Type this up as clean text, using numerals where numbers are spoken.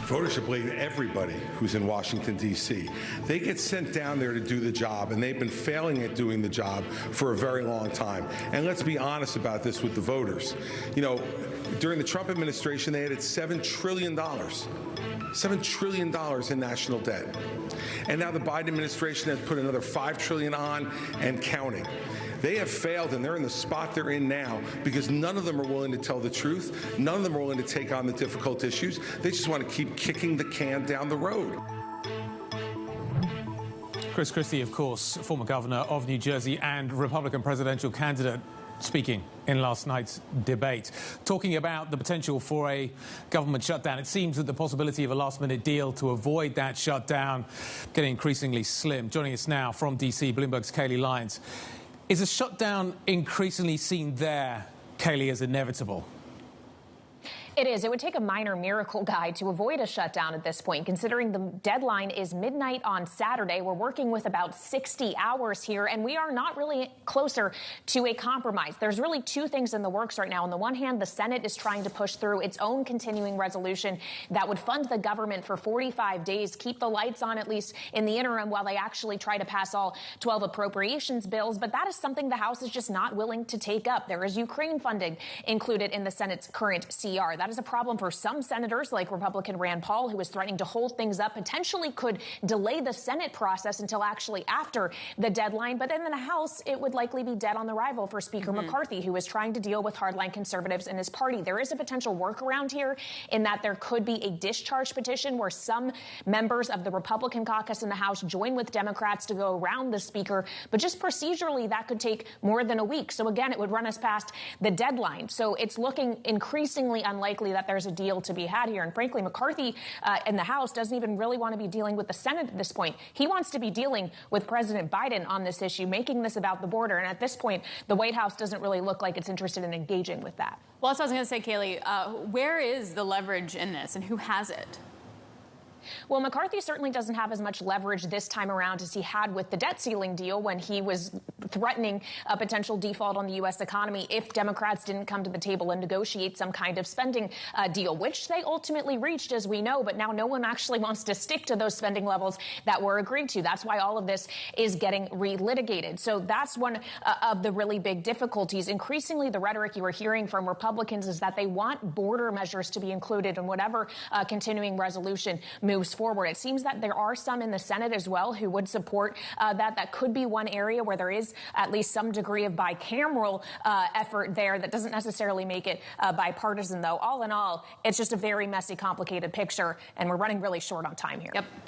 Voters should blame everybody who's in Washington, D.C. They get sent down there to do the job, and they've been failing at doing the job for a very long time. And let's be honest about this with the voters. You know, during the Trump administration, they added $7 trillion. $7 trillion in national debt. And now the Biden administration has put another $5 trillion on and counting. They have failed, and they're in the spot they're in now because none of them are willing to tell the truth. None of them are willing to take on the difficult issues. They just want to keep kicking the can down the road. Chris Christie, of course, former governor of New Jersey and Republican presidential candidate, speaking in last night's debate, talking about the potential for a government shutdown. It seems that the possibility of a last-minute deal to avoid that shutdown getting increasingly slim. Joining us now from D.C., Bloomberg's Kailey Leinz. Is a shutdown increasingly seen there, Kailey, as inevitable? It is. It would take a minor miracle guide to avoid a shutdown at this point, considering the deadline is midnight on Saturday. We're working with about 60 hours here, and we are not really closer to a compromise. There's really two things in the works right now. On the one hand, the Senate is trying to push through its own continuing resolution that would fund the government for 45 days, keep the lights on at least in the interim while they actually try to pass all 12 appropriations bills. But that is something the House is just not willing to take up. There is Ukraine funding included in the Senate's current CR. That is a problem for some senators, like Republican Rand Paul, who is threatening to hold things up, potentially could delay the Senate process until actually after the deadline. But then in the House, it would likely be dead on the arrival for Speaker McCarthy, who is trying to deal with hardline conservatives in his party. There is a potential workaround here in that there could be a discharge petition where some members of the Republican caucus in the House join with Democrats to go around the Speaker. But just procedurally, that could take more than a week. So again, it would run us past the deadline. So it's looking increasingly unlikely that there's a deal to be had here. And frankly, McCarthy in the House doesn't even really want to be dealing with the Senate at this point. He wants to be dealing with President Biden on this issue, making this about the border. And at this point, the White House doesn't really look like it's interested in engaging with that. Well, that's what I was going to say, Kailey. Where is the leverage in this, and who has it? Well, McCarthy certainly doesn't have as much leverage this time around as he had with the debt ceiling deal when he was threatening a potential default on the U.S. economy if Democrats didn't come to the table and negotiate some kind of spending deal, which they ultimately reached, as we know. But now no one actually wants to stick to those spending levels that were agreed to. That's why all of this is getting relitigated. So that's one of the really big difficulties. Increasingly, the rhetoric you are hearing from Republicans is that they want border measures to be included in whatever continuing resolution moves forward. It seems that there are some in the Senate as well who would support that. That could be one area where there is at least some degree of bicameral effort there. That doesn't necessarily make it bipartisan, though. All in all, it's just a very messy, complicated picture, and we're running really short on time here. Yep.